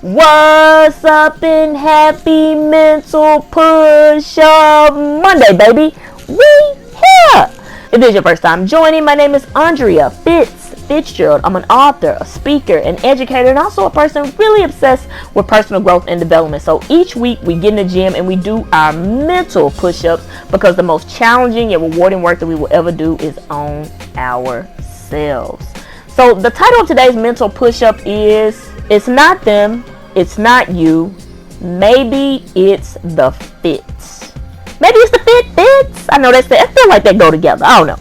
What's up in Happy Mental Push-Up Monday, baby? We here! If this is your first time joining, my name is Andrea Fitzgerald. I'm an author, a speaker, an educator, and also a person really obsessed with personal growth and development. So each week we get in the gym and we do our mental push-ups because the most challenging and rewarding work that we will ever do is on ourselves. So the title of today's mental push-up is It's Not Them, It's Not You, Maybe It's the Fits. Maybe it's the fits. I know I feel like they go together. I don't know.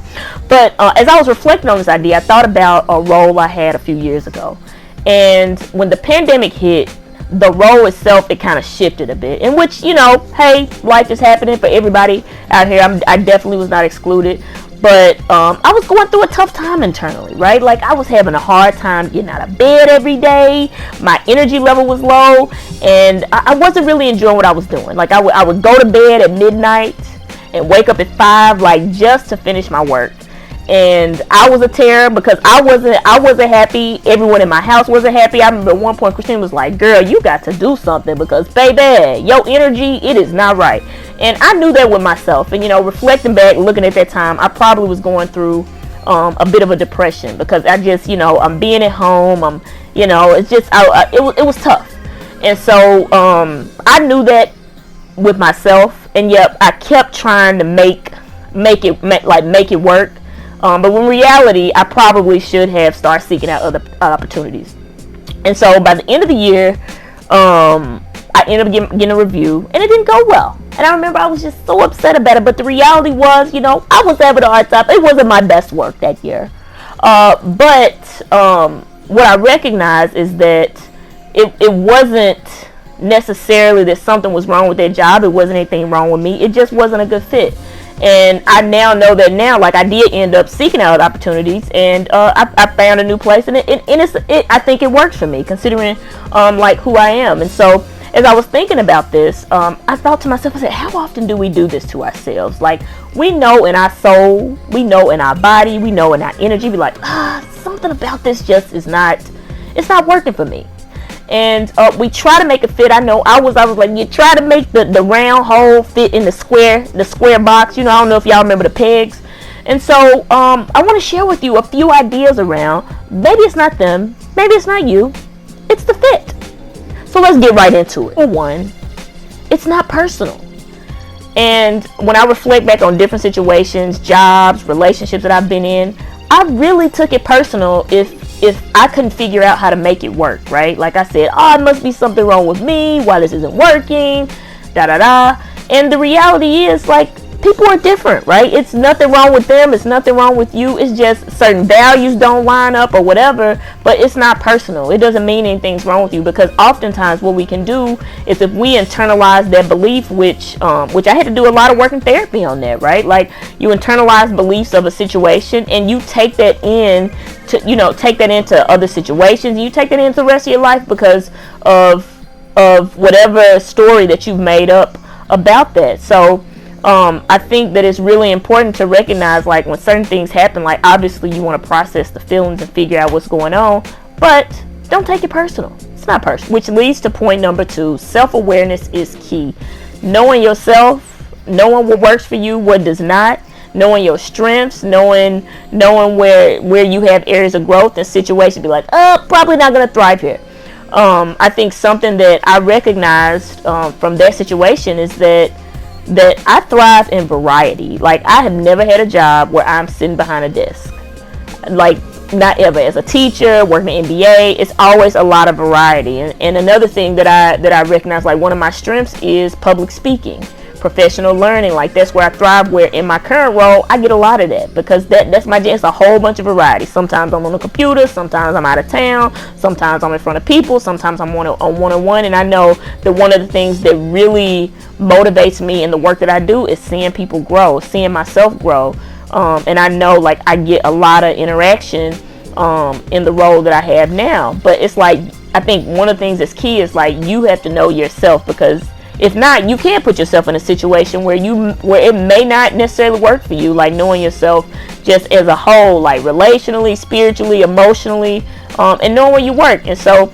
But as I was reflecting on this idea, I thought about a role I had a few years ago. And when the pandemic hit, the role itself, it kind of shifted a bit. In which, hey, life is happening for everybody out here. I definitely was not excluded. But I was going through a tough time internally, right? Like, I was having a hard time getting out of bed every day. My energy level was low, and I wasn't really enjoying what I was doing. Like, I would go to bed at midnight and wake up at 5, like, just to finish my work. And I was a terror because I wasn't happy. Everyone in my house wasn't happy. I remember at one point Christine was like, girl, you got to do something because, baby, your energy, it is not right. And I knew that with myself. And, reflecting back, looking at that time, I probably was going through a bit of a depression because I just, I'm being at home. It's just, it was tough. And so I knew that with myself. And yet I kept trying to make it work. But in reality, I probably should have started seeking out other opportunities. And so by the end of the year, I ended up getting a review, and it didn't go well. And I remember I was just so upset about it. But the reality was, I was able to art up. It wasn't my best work that year. But what I recognized is that it wasn't necessarily that something was wrong with that job. It wasn't anything wrong with me. It just wasn't a good fit. And I now know that I did end up seeking out opportunities, and I found a new place, and I think it worked for me considering like who I am. And so as I was thinking about this, I thought to myself, I said, how often do we do this to ourselves? Like, we know in our soul, we know in our body, we know in our energy, we're like, something about this just it's not working for me. And we try to make it fit. I know I was like, you try to make the round hole fit in the square box. I don't know if y'all remember the pegs. And so I want to share with you a few ideas around maybe it's not them, maybe it's not you, it's the fit. So let's get right into it. For one, it's not personal. And when I reflect back on different situations, jobs, relationships that I've been in, I really took it personal if I couldn't figure out how to make it work, right? Like I said, it must be something wrong with me, why this isn't working, And the reality is, like, people are different, right? It's nothing wrong with them, it's nothing wrong with you. It's just certain values don't line up or whatever, but it's not personal. It doesn't mean anything's wrong with you, because oftentimes what we can do is if we internalize that belief, which I had to do a lot of work in therapy on that, right? Like, you internalize beliefs of a situation and you take that into other situations. You take that into the rest of your life because of whatever story that you've made up about that. So I think that it's really important to recognize, like, when certain things happen, like, obviously you want to process the feelings and figure out what's going on, but don't take it personal. It's not personal. Which leads to point number 2. Self-awareness is key. Knowing yourself, knowing what works for you, what does not, knowing your strengths, knowing where you have areas of growth and situations, be like, probably not going to thrive here. I think something that I recognized from that situation is that I thrive in variety. Like, I have never had a job where I'm sitting behind a desk. Like, not ever. As a teacher, working in MBA, it's always a lot of variety. And another thing that I recognize, like, one of my strengths is public speaking, professional learning. Like, that's where I thrive, where in my current role I get a lot of that because that's my jam. It's a whole bunch of variety. Sometimes I'm on the computer, sometimes I'm out of town, sometimes I'm in front of people, sometimes I'm on one-on-one. And I know that one of the things that really motivates me in the work that I do is seeing people grow, seeing myself grow. And I know, like, I get a lot of interaction in the role that I have now. But it's like, I think one of the things that's key is, like, you have to know yourself, because if not, you can't put yourself in a situation where it may not necessarily work for you. Like, knowing yourself just as a whole, like relationally, spiritually, emotionally, and knowing where you work. And so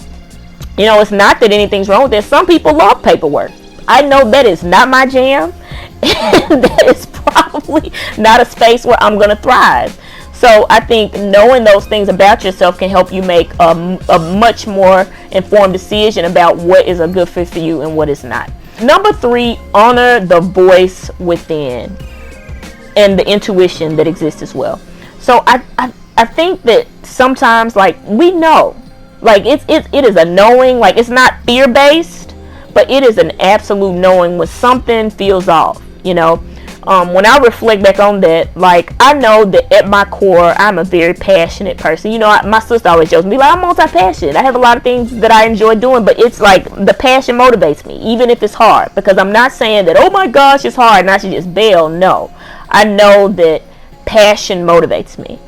You know, it's not that anything's wrong with it. Some people love paperwork. I know that is not my jam. And that is probably not a space where I'm going to thrive. So I think knowing those things about yourself can help you make a much more informed decision about what is a good fit for you and what is not. Number 3, honor the voice within and the intuition that exists as well. So I think that sometimes, like, we know, like, it is a knowing, like, it's not fear-based, but it is an absolute knowing when something feels off, you know. When I reflect back on that, like, I know that at my core, I'm a very passionate person. You know, my sister always jokes me, like, I'm multi-passionate. I have a lot of things that I enjoy doing, but it's like the passion motivates me, even if it's hard. Because I'm not saying that, oh my gosh, it's hard and I should just bail. No. I know that passion motivates me.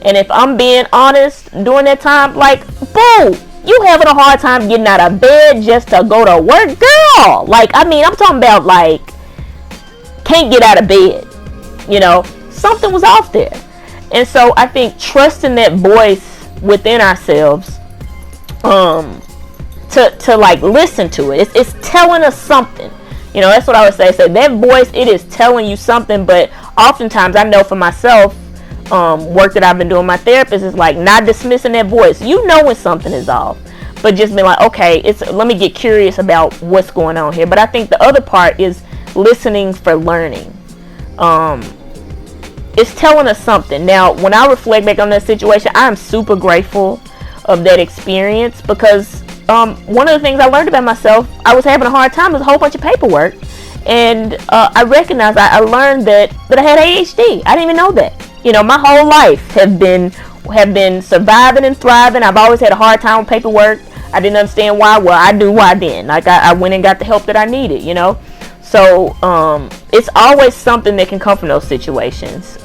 And if I'm being honest, during that time, like, boo, you having a hard time getting out of bed just to go to work, girl. Like, I mean, I'm talking about, like, can't get out of bed, you know, something was off there. And so I think trusting that voice within ourselves, to like listen to it, it's telling us something, you know. That's what I would say. So that voice, it is telling you something. But oftentimes, I know for myself, work that I've been doing, my therapist is like not dismissing that voice. You know when something is off, but just being like, okay, let me get curious about what's going on here. But I think the other part is listening for learning. It's telling us something. Now, when I reflect back on that situation, I'm super grateful of that experience, because one of the things I learned about myself, I was having a hard time with a whole bunch of paperwork, and I recognized, I learned that I had ADHD. I didn't even know that. You know, my whole life have been surviving and thriving. I've always had a hard time with paperwork. I didn't understand why. Well, I knew why then. Like, I went and got the help that I needed, you know. So it's always something that can come from those situations.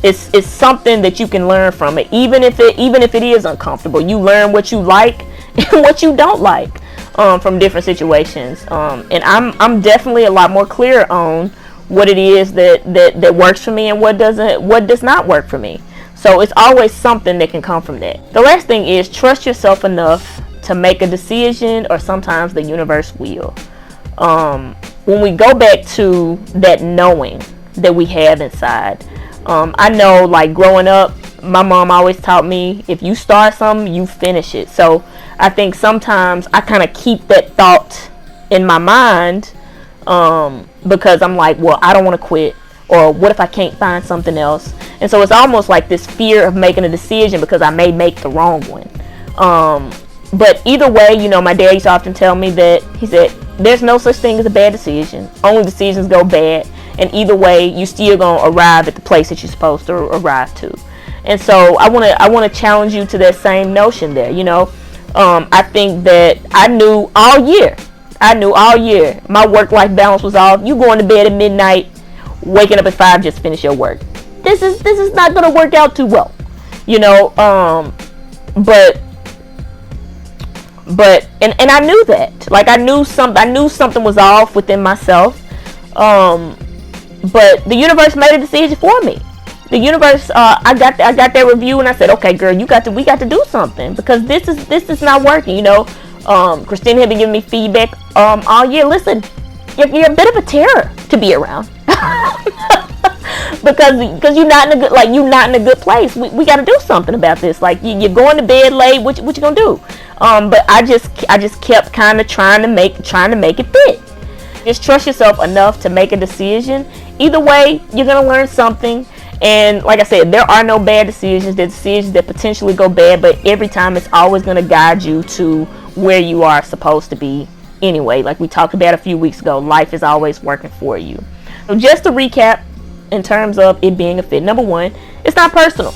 It's something that you can learn from it, even if it is uncomfortable. You learn what you like and what you don't like from different situations. And I'm definitely a lot more clear on what it is that works for me and what does not work for me. So it's always something that can come from that. The last thing is trust yourself enough to make a decision, or sometimes the universe will. When we go back to that knowing that we have inside, I know, like, growing up, my mom always taught me, if you start something, you finish it. So I think sometimes I kind of keep that thought in my mind, because I'm like, well, I don't want to quit, or what if I can't find something else? And so it's almost like this fear of making a decision because I may make the wrong one. But either way, you know, my dad used to often tell me that, he said, there's no such thing as a bad decision. Only decisions go bad. And either way, you still gonna arrive at the place that you're supposed to arrive to. And so I wanna challenge you to that same notion there. You know, I think that I knew all year my work-life balance was off. You going to bed at midnight, waking up at 5 just to finish your work. This is not gonna work out too well. You know, but I knew that. Like, I knew something was off within myself. But the universe made a decision for me. The universe, I got that review, and I said, okay, girl, we got to do something, because this is not working. You know, Christina had been giving me feedback all year. Listen, you're a bit of a terror to be around. because you're not in a good place. We got to do something about this. Like, you're going to bed late. What you gonna do? But I just kept kind of trying to make it fit. Just trust yourself enough to make a decision. Either way, you're gonna learn something. And like I said, there are no bad decisions. There are decisions that potentially go bad, but every time it's always gonna guide you to where you are supposed to be anyway. Like we talked about a few weeks ago, life is always working for you. So just to recap, in terms of it being a fit, number one, it's not personal.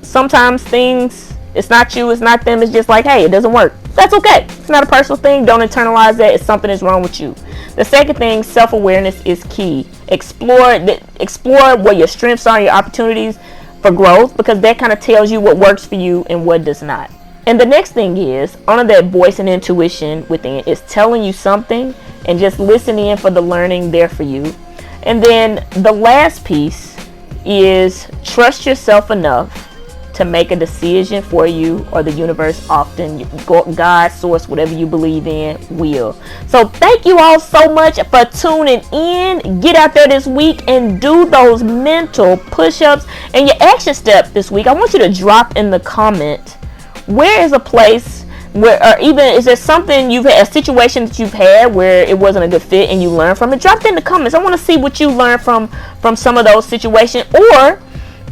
Sometimes things, it's not you, it's not them, it's just like, hey, it doesn't work. That's okay. It's not a personal thing. Don't internalize that. It's something is wrong with you. The second thing, self-awareness is key. Explore what your strengths are, your opportunities for growth, because that kind of tells you what works for you and what does not. And the next thing is, honor that voice and intuition within. It's telling you something, and just listen in for the learning there for you. And then the last piece is trust yourself enough to make a decision for you, or the universe, often God, source, whatever you believe in, will. So thank you all so much for tuning in. Get out there this week and do those mental push-ups. And your action step this week, I want you to drop in the comment, where is a place where, or even is there something you've had, a situation that you've had where it wasn't a good fit and you learned from it? Drop it in the comments. I want to see what you learned from some of those situations. Or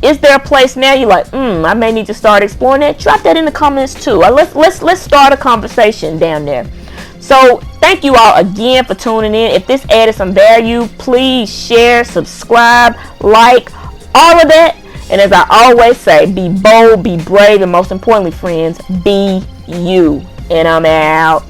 is there a place now you're like, I may need to start exploring that? Drop that in the comments too. Let's start a conversation down there. So thank you all again for tuning in. If this added some value, please share, subscribe, like, all of that. And as I always say, be bold, be brave, and most importantly, friends, be you. And I'm out.